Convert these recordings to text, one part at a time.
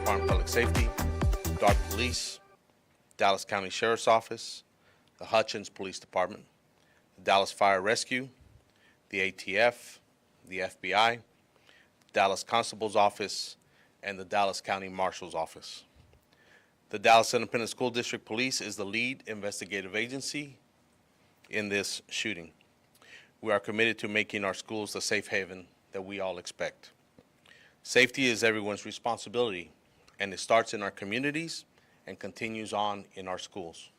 Department of Public Safety, Dark Police, Dallas County Sheriff's Office, the Hutchins Police Department, the Dallas Fire Rescue, the ATF, the FBI, Dallas Constable's Office, and the Dallas County Marshal's Office. The Dallas Independent School District Police is the lead investigative agency in this shooting. We are committed to making our schools the safe haven that we all expect. Safety is everyone's responsibility, and it starts in our communities and continues on in our schools.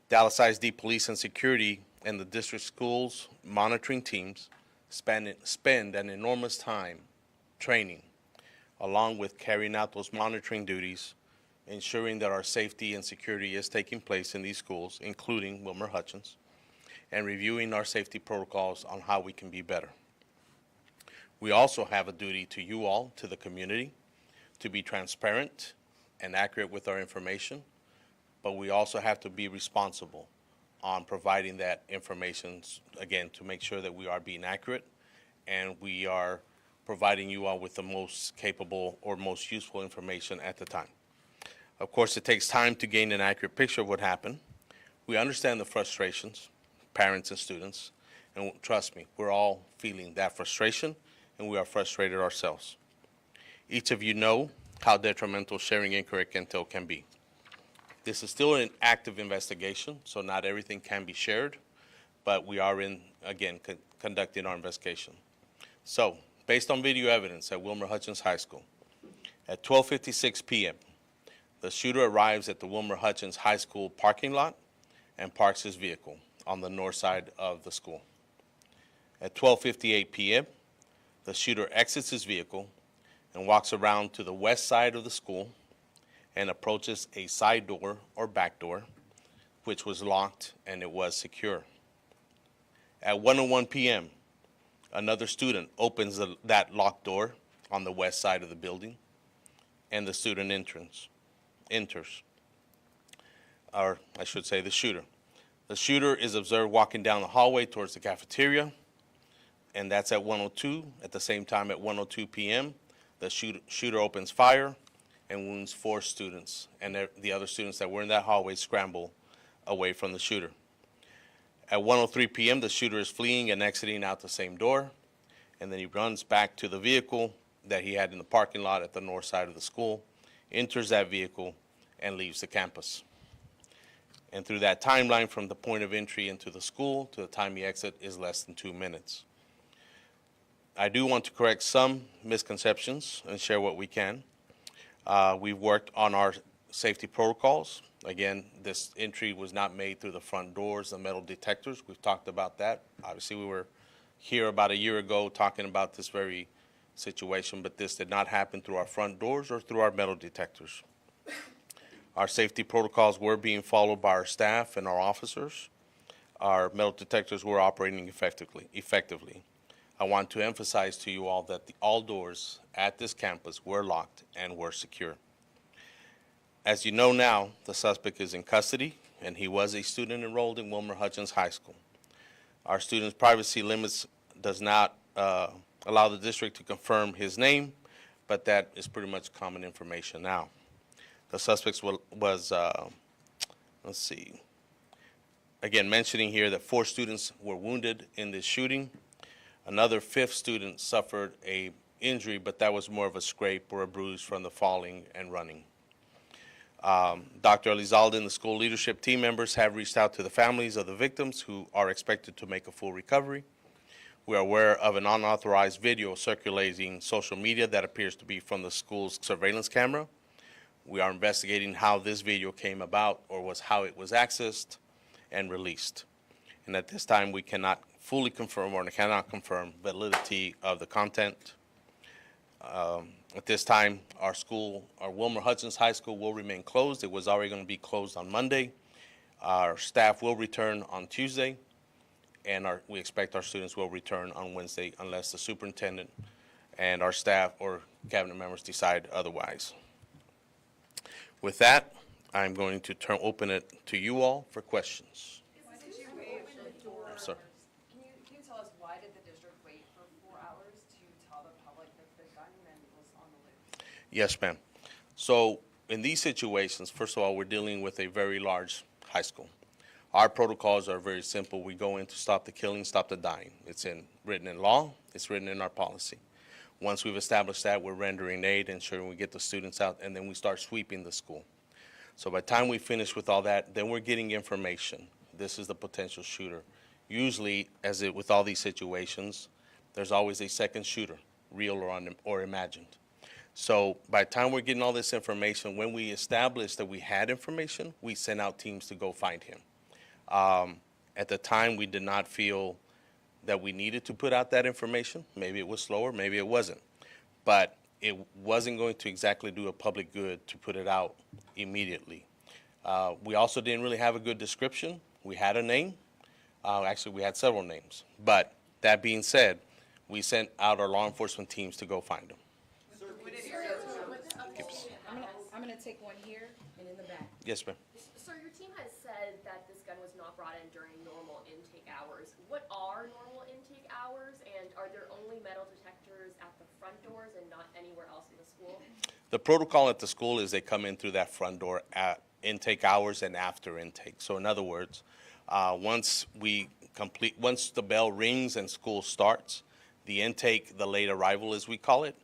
Dallas ISD Police and Security and the district schools monitoring teams spend an enormous time training, along with carrying out those monitoring duties, ensuring that our safety and security is taking place in these schools, including Wilmer-Hutchins, and reviewing our safety protocols on how we can be better. We also have a duty to you all, to the community, to be transparent and accurate with our information, but we also have to be responsible on providing that information, again, to make sure that we are being accurate and we are providing you all with the most capable or most useful information at the time. Of course, it takes time to gain an accurate picture of what happened. We understand the frustrations, parents and students, and trust me, we're all feeling that frustration, and we are frustrated ourselves. Each of you know how detrimental sharing incorrect intel can be. This is still an active investigation, so not everything can be shared, but we are conducting our investigation. So, based on video evidence at Wilmer-Hutchins High School, at 12:56 p.m., the shooter arrives at the Wilmer-Hutchins High School parking lot and parks his vehicle on the north side of the school. At 12:58 p.m., the shooter exits his vehicle and walks around to the west side of the school and approaches a side door or back door, which was locked and it was secure. At 1:01 p.m., another student opens that locked door on the west side of the building, and the student enters, or I should say the shooter. The shooter is observed walking down the hallway towards the cafeteria, and that's at 1:02. At the same time, at 1:02 p.m., the shooter opens fire and wounds 4 students, and the other students that were in that hallway scramble away from the shooter. At 1:03 p.m., the shooter is fleeing and exiting out the same door, and then he runs back to the vehicle that he had in the parking lot at the north side of the school, enters that vehicle, and leaves the campus. And through that timeline from the point of entry into the school to the time he exits is less than 2 minutes. I do want to correct some misconceptions and share what we can. We've worked on our safety protocols. Again, this entry was not made through the front doors, the metal detectors. We've talked about that. Obviously, we were here about a year ago talking about this very situation, but this did not happen through our front doors or through our metal detectors. Our safety protocols were being followed by our staff and our officers. Our metal detectors were operating effectively. I want to emphasize to you all that all doors at this campus were locked and were secure. As you know now, the suspect is in custody, and he was a student enrolled in Wilmer-Hutchins High School. Our students' privacy limits does not allow the district to confirm his name, but that is pretty much common information now. The suspect was let's see, again, mentioning here that 4 students were wounded in this shooting. Another 5th student suffered a injury, but that was more of a scrape or a bruise from the falling and running. Dr. Elizalde and the school leadership team members have reached out to the families of the victims who are expected to make a full recovery. We are aware of an unauthorized video circulating social media that appears to be from the school's surveillance camera. We are investigating how this video came about or how it was accessed and released. And at this time, we cannot fully confirm or cannot confirm validity of the content. At this time, our Wilmer-Hutchins High School will remain closed. It was already going to be closed on Monday. Our staff will return on Tuesday, and we expect our students will return on Wednesday unless the superintendent and our staff or cabinet members decide otherwise. With that, I'm going to open it to you all for questions. Why did you wait for 4 hours? Sir. Can you tell us why did the district wait for 4 hours to tell the public that the gunman was on the loose? Yes, ma'am. So in these situations, first of all, we're dealing with a very large high school. Our protocols are very simple. We go in to stop the killing, stop the dying. It's written in law. It's written in our policy. Once we've established that, we're rendering aid, ensuring we get the students out, and then we start sweeping the school. So by the time we finish with all that, then we're getting information. This is the potential shooter. Usually, with all these situations, there's always a second shooter, real or imagined. So by the time we're getting all this information, when we established that we had information, we sent out teams to go find him. At the time, we did not feel that we needed to put out that information. Maybe it was slower, maybe it wasn't. But it wasn't going to exactly do a public good to put it out immediately. We also didn't really have a good description. We had a name. Actually, we had several names. But that being said, we sent out our law enforcement teams to go find him. I'm gonna take one here and in the back. Yes, ma'am. Sir, your team has said that this gun was not brought in during normal intake hours. What are normal intake hours, and are there only metal detectors at the front doors and not anywhere else in the school? The protocol at the school is they come in through that front door at intake hours and after intake. So in other words, once the bell rings and school starts, the intake, the late arrival as we call it,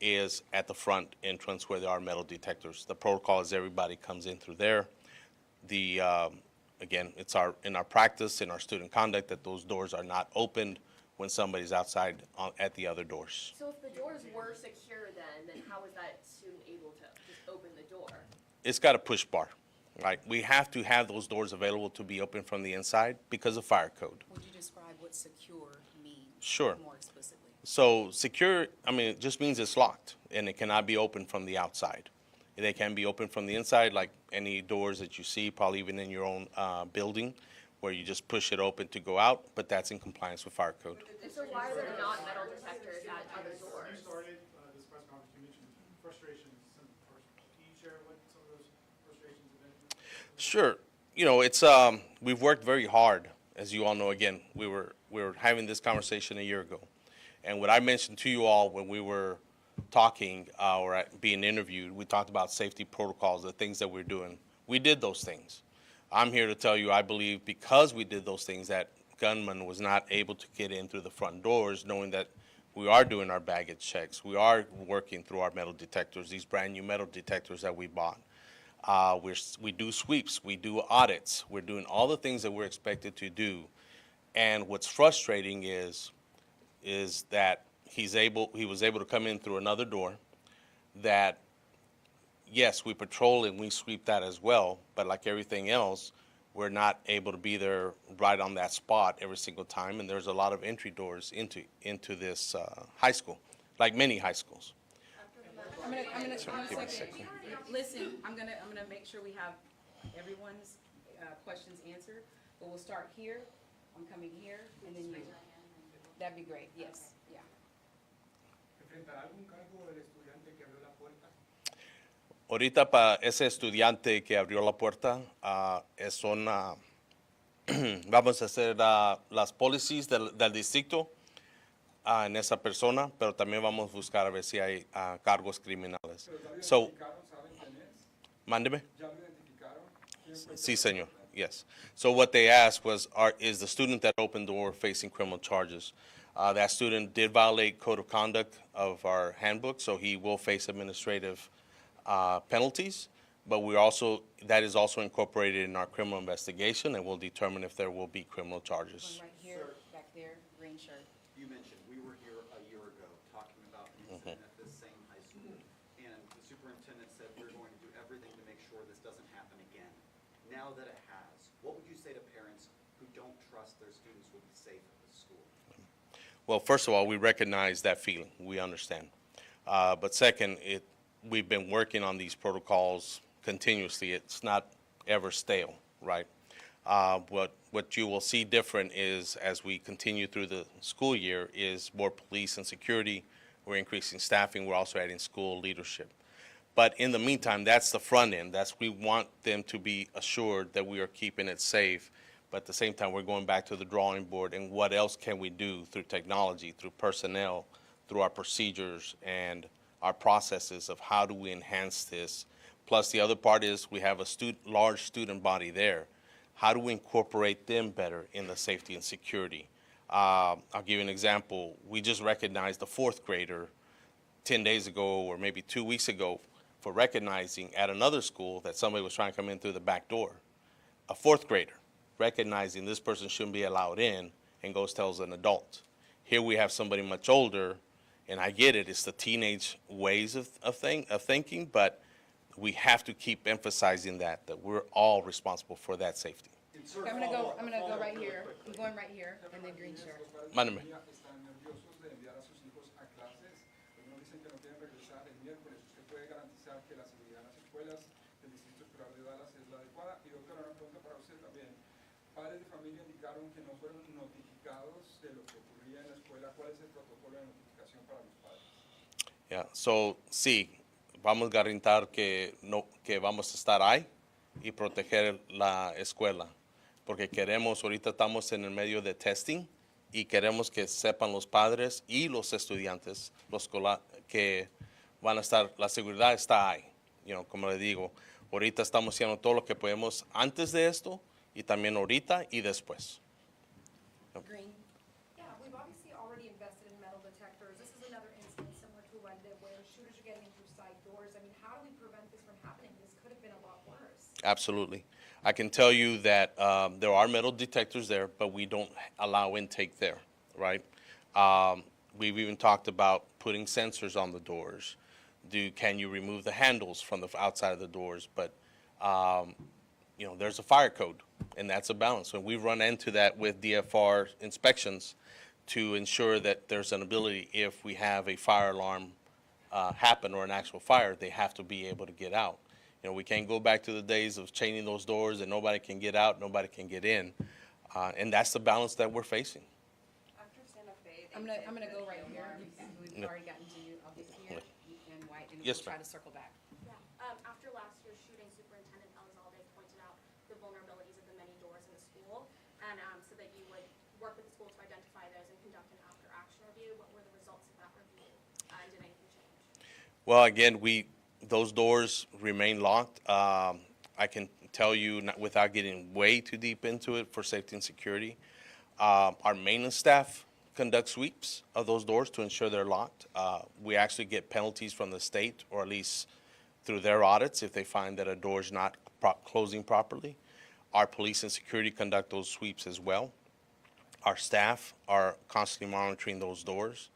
is at the front entrance where there are metal detectors. The protocol is everybody comes in through there. Again, it's in our practice, in our student conduct, that those doors are not opened when somebody's outside at the other doors. So if the doors were secure then how was that student able to just open the door? It's got a push bar, right? We have to have those doors available to be open from the inside because of fire code. Would you describe what secure means? Sure. More explicitly. So secure, it just means it's locked and it cannot be opened from the outside. They can be opened from the inside, like any doors that you see, probably even in your own building, where you just push it open to go out, but that's in compliance with fire code. And so why are there not metal detectors at other doors? You started this press conference, you mentioned frustrations. Can you share what some of those frustrations have been? Sure. We've worked very hard. As you all know, again, we were having this conversation a year ago. And what I mentioned to you all when we were talking or being interviewed, we talked about safety protocols, the things that we're doing. We did those things. I'm here to tell you, I believe because we did those things, that gunman was not able to get in through the front doors, knowing that we are doing our baggage checks. We are working through our metal detectors, these brand new metal detectors that we bought. We do sweeps, we do audits, we're doing all the things that we're expected to do. And what's frustrating is that he was able to come in through another door that, yes, we patrol and we sweep that as well, but like everything else, we're not able to be there right on that spot every single time, and there's a lot of entry doors into this high school, like many high schools. I'm gonna Give me a second. listen, I'm gonna make sure we have everyone's questions answered, but we'll start here, I'm coming here, and then you. That'd be great, yes, yeah. ¿Enfrentará algún cargo el estudiante que abrió la puerta? Ahorita para ese estudiante que abrió la puerta, vamos a hacer las policies del distrito en esa persona, pero también vamos a buscar a ver si hay cargos criminales. So, ¿Saben quién es? mándeme. ¿Ya lo identificaron? ¿Quién fue? Sí, señor. Yes. So what they asked was, is the student that opened the door facing criminal charges? That student did violate code of conduct of our handbook, so he will face administrative penalties. But that is also incorporated in our criminal investigation, and we'll determine if there will be criminal charges. One right here, back there, green shirt. You mentioned we were here a year ago talking about an incident at this same high school, and the superintendent said we're going to do everything to make sure this doesn't happen again. Now that it has, what would you say to parents who don't trust their students will be safe at the school? Well, first of all, we recognize that feeling. We understand. But second, we've been working on these protocols continuously. It's not ever stale, right? What you will see different is, as we continue through the school year, is more police and security. We're increasing staffing. We're also adding school leadership. But in the meantime, that's the front end. We want them to be assured that we are keeping it safe. But at the same time, we're going back to the drawing board and what else can we do through technology, through personnel, through our procedures, and our processes of how do we enhance this. Plus, the other part is we have a large student body there. How do we incorporate them better in the safety and security? I'll give you an example. We just recognized a fourth grader 10 days ago or maybe 2 weeks ago for recognizing at another school that somebody was trying to come in through the back door. A fourth grader recognizing this person shouldn't be allowed in and goes tells an adult. Here we have somebody much older, and I get it, it's the teenage ways of thinking, but we have to keep emphasizing that we're all responsible for that safety. Okay, I'm gonna go right here. I'm going right here, and then green shirt. Mándeme. Están nerviosos de enviar a sus hijos a clases. Algunos dicen que no quieren regresar el miércoles. ¿Usted puede garantizar que la seguridad en las escuelas del Distrito Escolar de Dallas es la adecuada? Y doctora, una pregunta para usted también. Padres de familia indicaron que no fueron notificados de lo que ocurría en la escuela. ¿Cuál es el protocolo de notificación para los padres? Yeah, so sí, vamos a garantir que vamos a estar ahí y proteger la escuela. Porque ahorita estamos en el medio de testing y queremos que sepan los padres y los estudiantes que van a estar, la seguridad está ahí. Como le digo, ahorita estamos haciendo todo lo que podemos antes de esto y también ahorita y después. Green. Yeah, we've obviously already invested in metal detectors. This is another instance similar to one where shooters are getting in through side doors. I mean, how do we prevent this from happening? This could have been a lot worse. Absolutely. I can tell you that there are metal detectors there, but we don't allow intake there, right? We've even talked about putting sensors on the doors. Can you remove the handles from the outside of the doors? But, there's a fire code, and that's a balance. And we run into that with DFR inspections to ensure that there's an ability, if we have a fire alarm happen or an actual fire, they have to be able to get out. We can't go back to the days of chaining those doors and nobody can get out, nobody can get in. And that's the balance that we're facing. After Santa Fe, I'm gonna go right here. We've already gotten to you. I'll get here and white, and Yes, we'll try ma'am. to circle back. Yeah, after last year's shooting, Superintendent Elizalde pointed out the vulnerabilities of the many doors in the school, and so that you would work with the school to identify those and conduct an after-action review. What were the results of that review? And did anything change? Well, again, those doors remain locked. I can tell you, without getting way too deep into it for safety and security, our maintenance staff conduct sweeps of those doors to ensure they're locked. We actually get penalties from the state, or at least through their audits, if they find that a door is not closing properly. Our police and security conduct those sweeps as well. Our staff are constantly monitoring those doors.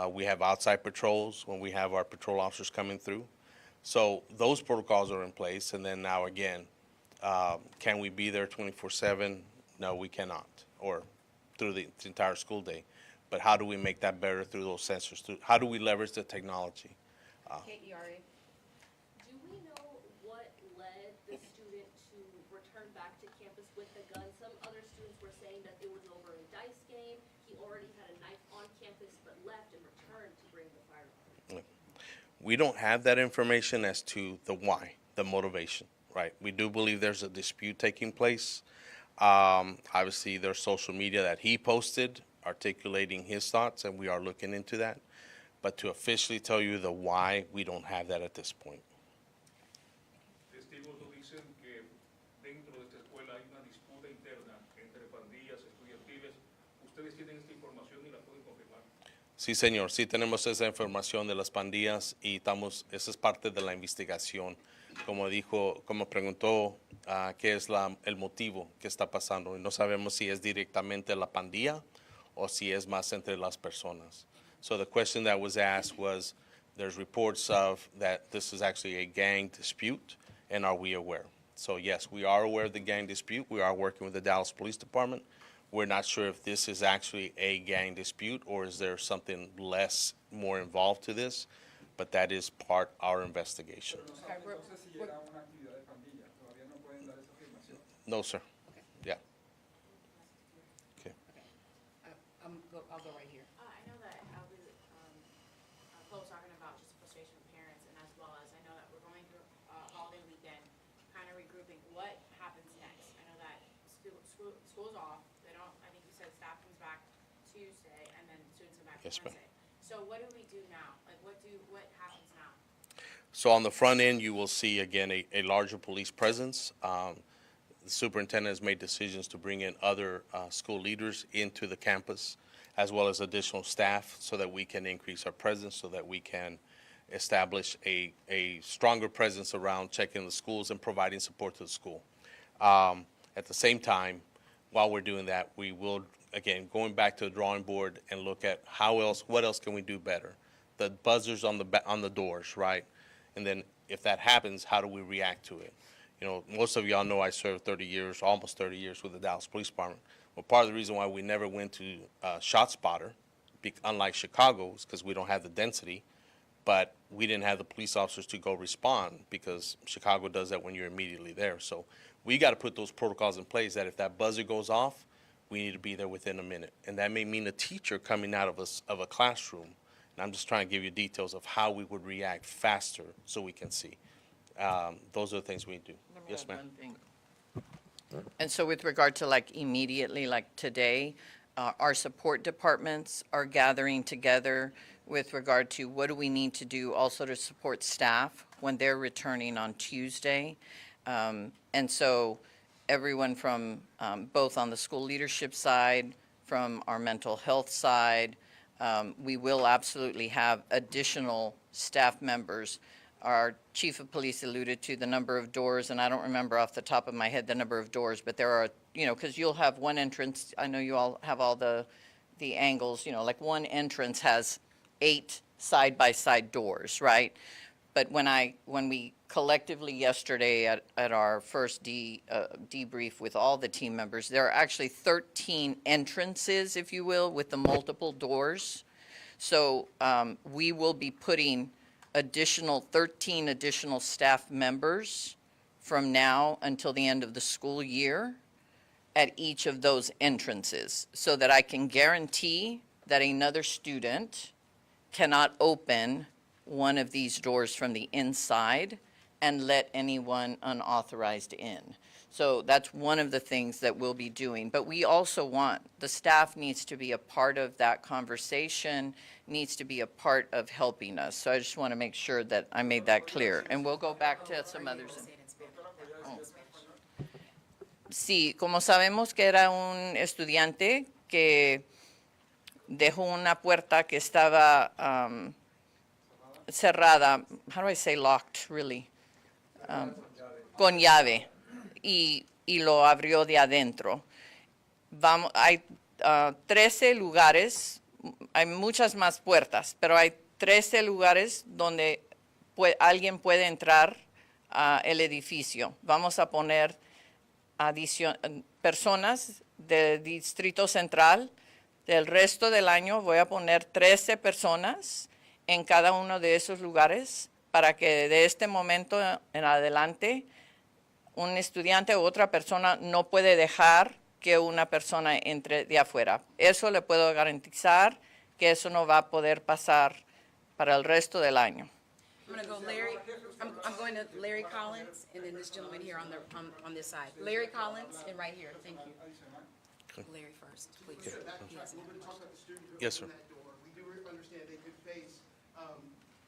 We have outside patrols when we have our patrol officers coming through. So those protocols are in place. And then now again, can we be there 24/7? No, we cannot, or through the entire school day. But how do we make that better through those sensors? How do we leverage the technology? KERA. Do we know what led the student to return back to campus with the gun? Some other students were saying that it was over a dice game. He already had a knife on campus but left and returned to bring the firearm. We don't have that information as to the why, the motivation, right? We do believe there's a dispute taking place. Obviously, there's social media that he posted articulating his thoughts, and we are looking into that. But to officially tell you the why, we don't have that at this point. Testigos nos dicen que dentro de esta escuela hay una disputa interna entre pandillas estudiantiles. ¿Ustedes tienen esta información y la pueden confirmar? Sí, señor, sí tenemos esa información de las pandillas y esa es parte de la investigación. Como preguntó, qué es el motivo que está pasando. Y no sabemos si es directamente la pandilla o si es más entre las personas. So the question that was asked was, there's reports of that this is actually a gang dispute, and are we aware? So yes, we are aware of the gang dispute. We are working with the Dallas Police Department. We're not sure if this is actually a gang dispute or is there something more involved to this, but that is part of our investigation. Pero no sé si era una actividad de pandilla. Todavía no pueden dar esa afirmación. No, sir. Yeah. Okay. I'll go right here. I know that Chloe was talking about just frustration with parents, and as well as I know that we're going through holiday weekend, kind of regrouping. What happens next? I know that school's off. They don't. I think you said staff comes back Tuesday, and then students come back Yes, ma'am. Wednesday. So what do we do now? Like, what happens So on the front end, you will see, again, a larger police presence. The superintendent has made decisions to bring in other school leaders into the campus, as well as additional staff, so that we can increase our presence, so that we can establish a stronger presence around checking the schools and providing support to the school. At the same time, while we're doing that, we will, again, going back to the drawing board and look at what else can we do better? The buzzers on the doors, right? And then if that happens, how do we react to it? You know, most of y'all know I served 30 years, almost 30 years with the Dallas Police Department. Well, part of the reason why we never went to ShotSpotter, unlike Chicago, is because we don't have the density, but we didn't have the police officers to go respond, because Chicago does that when you're immediately there. So we got to put those protocols in place that if that buzzer goes off, we need to be there within a minute. And that may mean a teacher coming out of a classroom. And I'm just trying to give you details of how we would react faster so we can see. Those are the things we do. Yes, ma'am. And so with regard to like immediately, like today, our support departments are gathering together with regard to what do we need to do also to support staff when they're returning on Tuesday. And so everyone from both on the school leadership side, from our mental health side, we will absolutely have additional staff members. Our chief of police alluded to the number of doors, and I don't remember off the top of my head the number of doors, but there are, you know, because you'll have one entrance. I know you all have all the angles, you know, like one entrance has 8 side-by-side doors, right? But when we collectively yesterday at our first debrief with all the team members, there are actually 13 entrances, if you will, with the multiple doors. So we will be putting 13 additional staff members from now until the end of the school year at each of those entrances, so that I can guarantee that another student cannot open one of these doors from the inside and let anyone unauthorized in. So that's one of the things that we'll be doing. But we also want, the staff needs to be a part of that conversation, needs to be a part of helping us. So I just want to make sure that I made that clear. And we'll go back to some others. Sí, como sabemos que era un estudiante que dejó una puerta que estaba cerrada, how do I say locked, really? Con llave, y lo abrió de adentro. Hay 13 lugares, hay muchas más puertas, pero hay 13 lugares donde alguien puede entrar al edificio. Vamos a poner personas del Distrito Central. Del resto del año voy a poner 13 personas en cada uno de esos lugares, para que de este momento en adelante un estudiante u otra persona no puede dejar que una persona entre de afuera. Eso le puedo garantizar que eso no va a poder pasar para el resto del año. I'm going to go Larry, I'm going to Larry Collins, and then this gentleman here on this side. Larry Collins, and right here, thank you. Larry first, please. We're going to talk about the student who Yes, opened sir. that door. We do understand they could face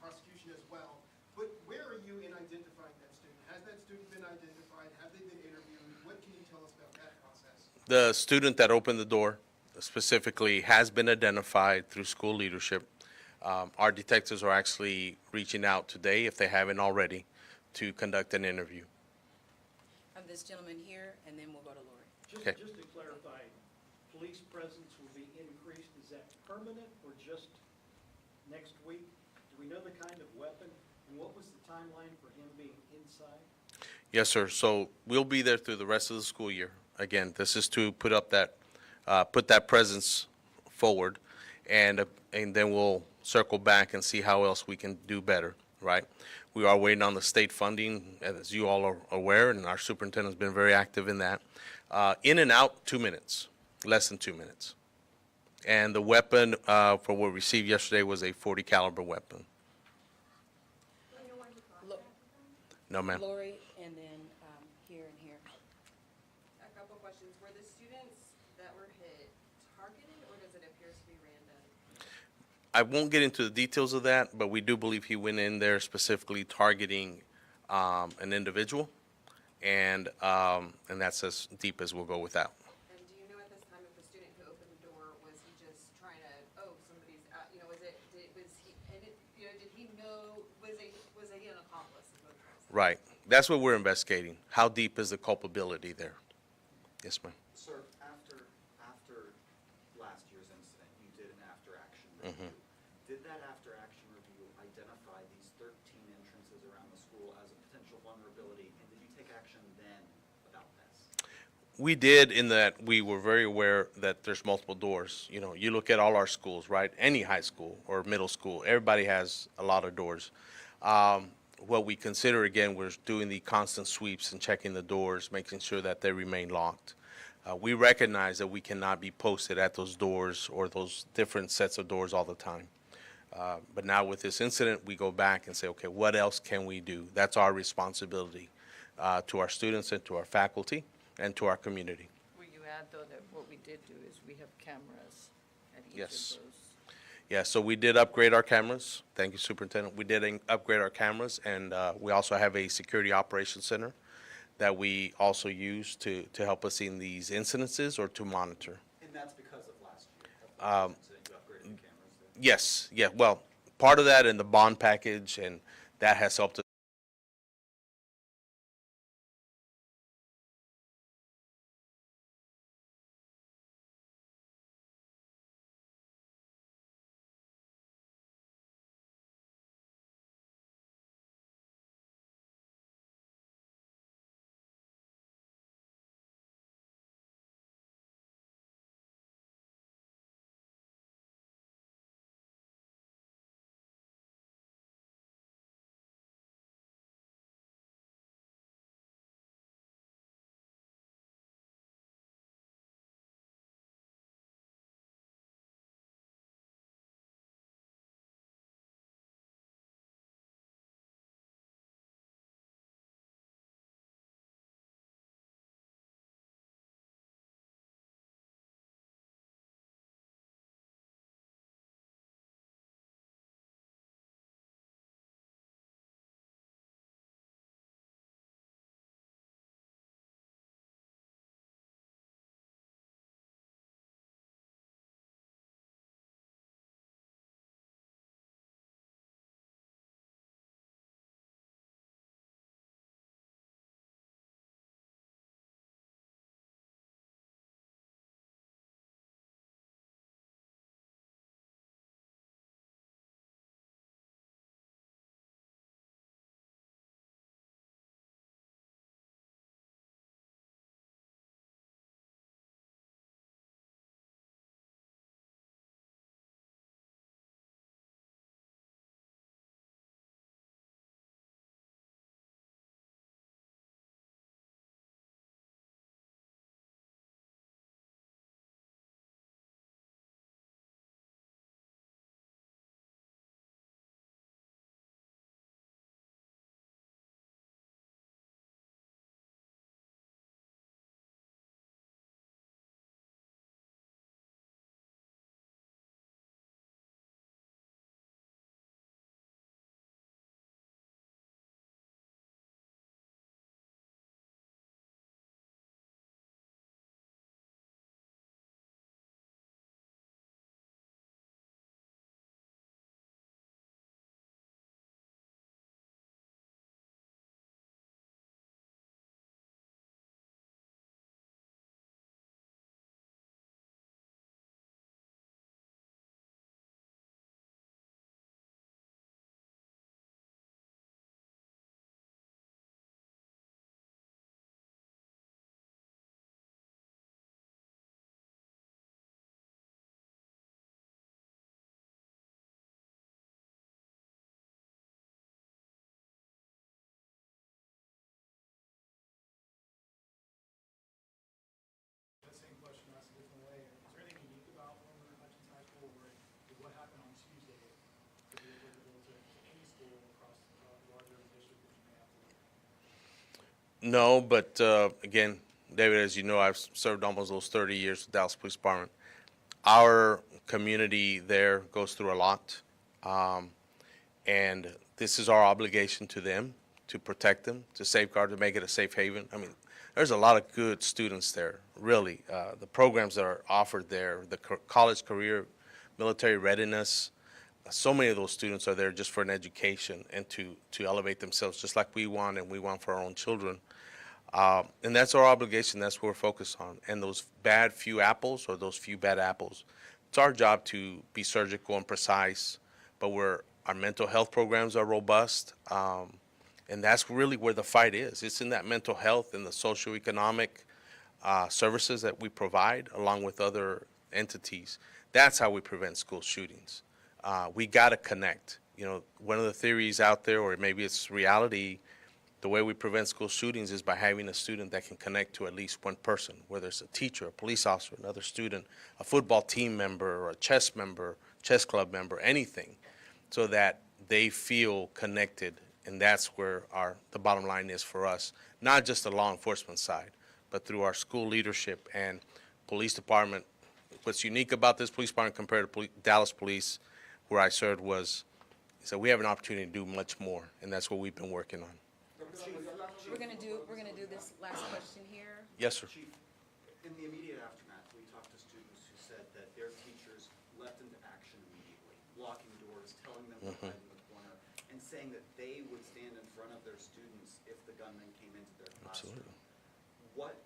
prosecution as well. But where are you in identifying that student? Has that student been identified? Have they been interviewed? What can you tell us about that process? The student that opened the door specifically has been identified through school leadership. Our detectives are actually reaching out today, if they haven't already, to conduct an interview. This gentleman here, and then we'll go to Lori. Okay. Just to clarify, police presence will be increased. Is that permanent or just next week? Do we know the kind of weapon? And what was the timeline for him being inside? Yes, sir. So we'll be there through the rest of the school year. Again, this is to put that presence forward, and then we'll circle back and see how else we can do better, right? We are waiting on the state funding, as you all are aware, and our superintendent's been very active in that. In and out, 2 minutes, less than 2 minutes. And the weapon for what we received yesterday was a .40 caliber weapon. No, ma'am. Lori, and then here and here. A couple of questions. Were the students that were hit targeted, or does it appear to be random? I won't get into the details of that, but we do believe he went in there specifically targeting an individual, and that's as deep as we'll go with that. And do you know at this time if the student who opened the door, was he just trying to, oh, somebody's out, you know, was he, and it, you know, did he know, was he an accomplice? Is what it was? Right. That's what we're investigating. How deep is the culpability there? Yes, ma'am. Sir, after last year's incident, you did an after-action review. Did that after-action review identify these 13 entrances around the school as a potential vulnerability, and did you take action then about this? We did, in that we were very aware that there's multiple doors. You know, you look at all our schools, right? Any high school or middle school, everybody has a lot of doors. What we consider, again, was doing the constant sweeps and checking the doors, making sure that they remain locked. We recognize that we cannot be posted at those doors or those different sets of doors all the time. But now with this incident, we go back and say, okay, what else can we do? That's our responsibility to our students and to our faculty and to our community. Will you add, though, that what we did do is we have cameras at each Yes. of those? Yeah, so we did upgrade our cameras. Thank you, Superintendent. We did upgrade our cameras, and we also have a security operations center that we also use to help us in these incidences or to monitor. And that's because of last year, of the last incident, you upgraded the cameras there? Yes, yeah, well, part of that in the bond package, and that has helped us. That same question asked a different way. Is there anything unique about Wilmer-Hutchins High School where what happened on Tuesday could be applicable to any school across the larger district that you may have to look at? No, but again, David, as you know, I've served almost those 30 years with Dallas Police Department. Our community there goes through a lot. And this is our obligation to them, to protect them, to safeguard, to make it a safe haven. I mean, there's a lot of good students there, really. The programs that are offered there, the college career, military readiness, so many of those students are there just for an education and to elevate themselves, just like we want, and we want for our own children. And that's our obligation. That's what we're focused on. And those bad few apples, or those few bad apples, it's our job to be surgical and precise, but our mental health programs are robust. And that's really where the fight is. It's in that mental health and the socioeconomic services that we provide, along with other entities. That's how we prevent school shootings. We got to connect. You know, one of the theories out there, or maybe it's reality, the way we prevent school shootings is by having a student that can connect to at least one person, whether it's a teacher, a police officer, another student, a football team member, or a chess club member, anything, so that they feel connected. And that's where the bottom line is for us, not just the law enforcement side, but through our school leadership and police department. What's unique about this police department compared to Dallas Police, where I served, was so we have an opportunity to do much more, and that's what we've been working on. We're gonna do this last question here. Yes, sir. Chief, in the immediate aftermath, we talked to students who said that their teachers leapt into action immediately, locking doors, telling them to hide in the corner, and saying that they would stand in front of their students if the gunman came into their classroom. Absolutely. What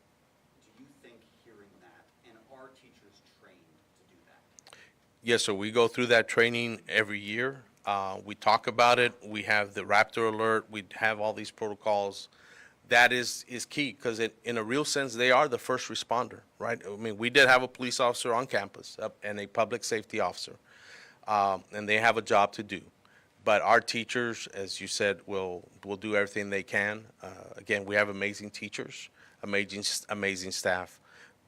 do you think hearing that, and are teachers trained to do that? Yes, sir. We go through that training every year. We talk about it. We have the Raptor alert. We have all these protocols. That is key, because in a real sense, they are the first responder, right? I mean, we did have a police officer on campus and a public safety officer, and they have a job to do. But our teachers, as you said, will do everything they can. Again, we have amazing teachers, amazing staff,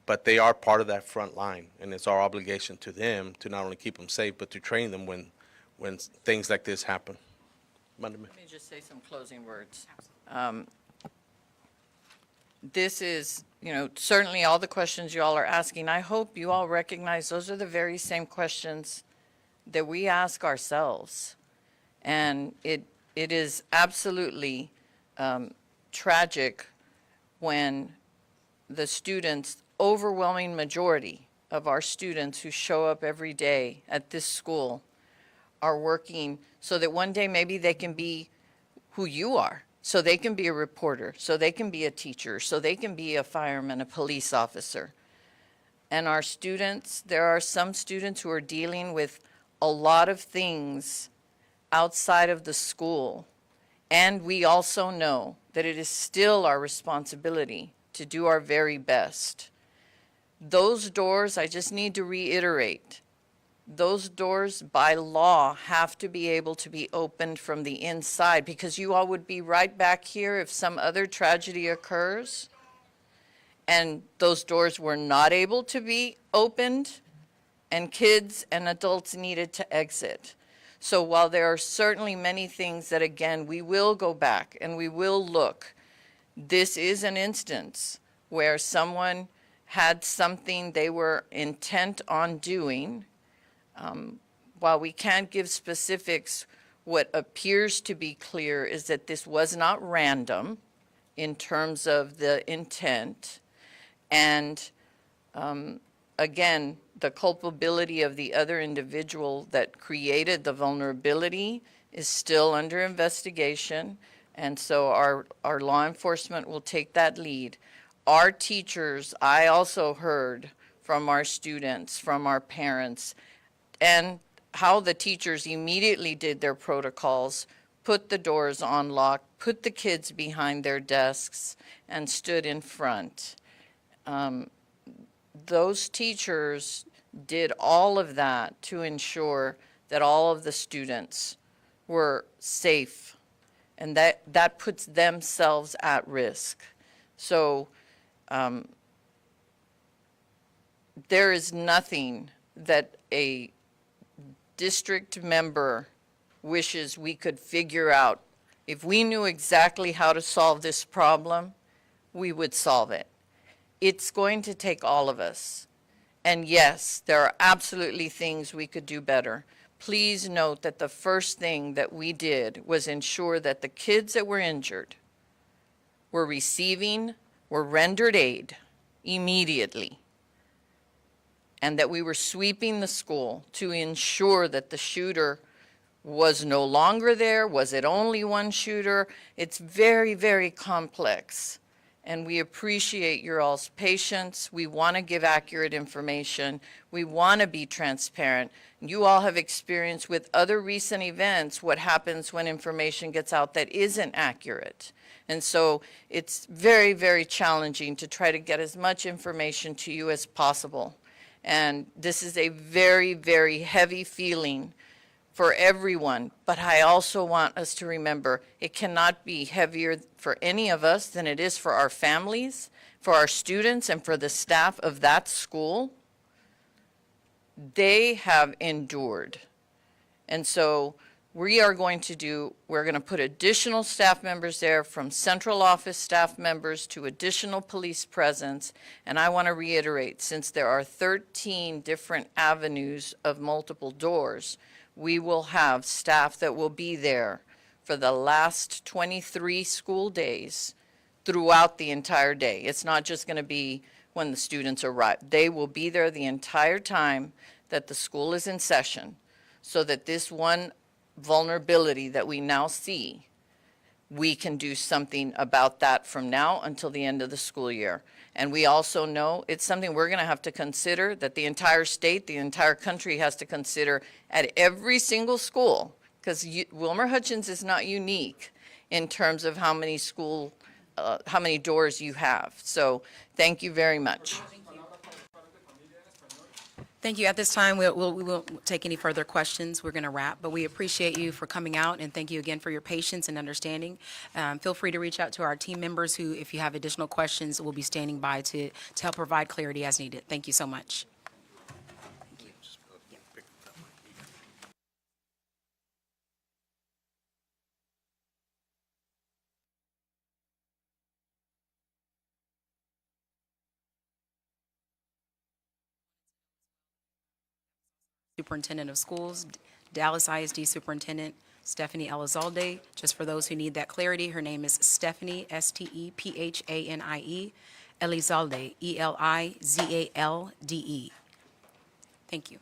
but they are part of that front line, and it's our obligation to them to not only keep them safe, but to train them when things like this happen. Let me just say some closing words. This is, certainly all the questions you all are asking. I hope you all recognize those are the very same questions that we ask ourselves. And it is absolutely tragic when the students, overwhelming majority of our students who show up every day at this school, are working so that one day maybe they can be who you are. So they can be a reporter, so they can be a teacher, so they can be a fireman, a police officer. And our students, there are some students who are dealing with a lot of things outside of the school. And we also know that it is still our responsibility to do our very best. Those doors, I just need to reiterate, those doors by law have to be able to be opened from the inside, because you all would be right back here if some other tragedy occurs and those doors were not able to be opened and kids and adults needed to exit. So while there are certainly many things that, again, we will go back and we will look, this is an instance where someone had something they were intent on doing. While we can't give specifics, what appears to be clear is that this was not random in terms of the intent. And again, the culpability of the other individual that created the vulnerability is still under investigation. And so our law enforcement will take that lead. Our teachers, I also heard from our students, from our parents, and how the teachers immediately did their protocols, put the doors on lock, put the kids behind their desks, and stood in front. Those teachers did all of that to ensure that all of the students were safe, and that puts themselves at risk. So there is nothing that a district member wishes we could figure out. If we knew exactly how to solve this problem, we would solve it. It's going to take all of us. And yes, there are absolutely things we could do better. Please note that the first thing that we did was ensure that the kids that were injured were rendered aid immediately, and that we were sweeping the school to ensure that the shooter was no longer there. Was it only one shooter? It's very, very complex. And we appreciate your all's patience. We want to give accurate information. We want to be transparent. You all have experienced with other recent events what happens when information gets out that isn't accurate. And so it's very, very challenging to try to get as much information to you as possible. And this is a very, very heavy feeling for everyone, but I also want us to remember it cannot be heavier for any of us than it is for our families, for our students, and for the staff of that school. They have endured. And so we're going to put additional staff members there, from central office staff members to additional police presence. And I want to reiterate, since there are 13 different avenues of multiple doors, we will have staff that will be there for the last 23 school days throughout the entire day. It's not just going to be when the students arrive. They will be there the entire time that the school is in session, so that this one vulnerability that we now see, we can do something about that from now until the end of the school year. And we also know it's something we're going to have to consider, that the entire state, the entire country has to consider at every single school, because Wilmer-Hutchins is not unique in terms of how many doors you have. So thank you very much. Thank you. At this time, we won't take any further questions. We're going to wrap, but we appreciate you for coming out, and thank you again for your patience and understanding. Feel free to reach out to our team members who, if you have additional questions, will be standing by to help provide clarity as needed. Thank you so much. Superintendent of Schools, Dallas ISD Superintendent Stephanie Elizalde. Just for those who need that clarity, her name is Stephanie, Stephanie, Elizalde, Elizalde. Thank you.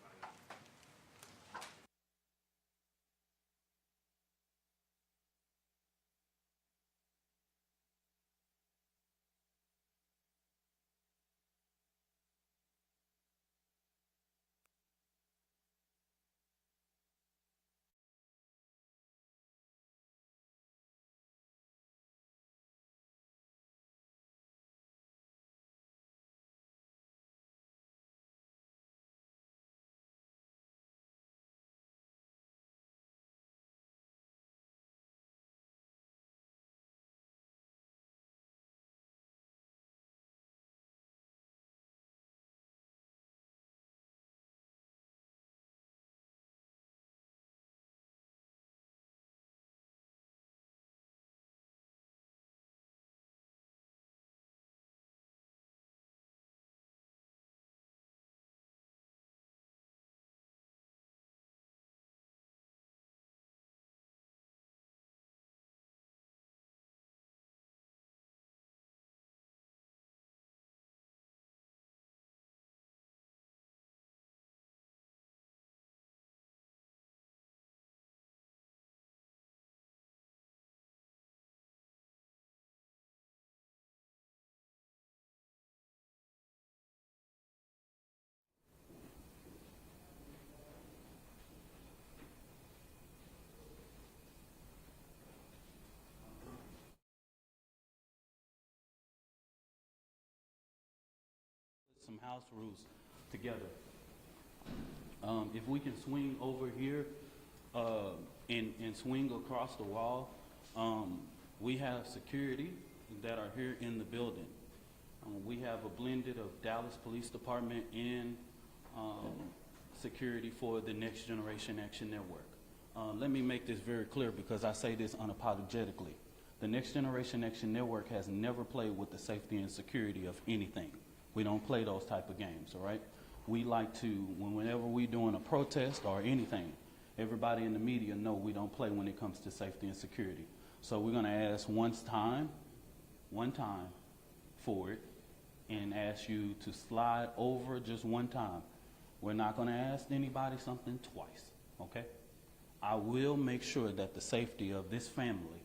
Some house rules together. If we can swing over here and swing across the wall, we have security that are here in the building. We have a blended of Dallas Police Department and security for the Next Generation Action Network. Let me make this very clear, because I say this unapologetically. The Next Generation Action Network has never played with the safety and security of anything. We don't play those type of games, all right? we like to, whenever we're doing a protest or anything, everybody in the media know we don't play when it comes to safety and security. So we're going to ask one time for it, and ask you to slide over just one time. We're not going to ask anybody something twice, okay? I will make sure that the safety of this family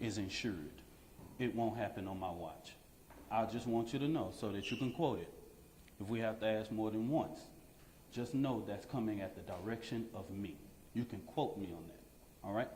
is ensured. It won't happen on my watch. I just want you to know so that you can quote it. If we have to ask more than once, just know that's coming at the direction of me. You can quote me on that, all right?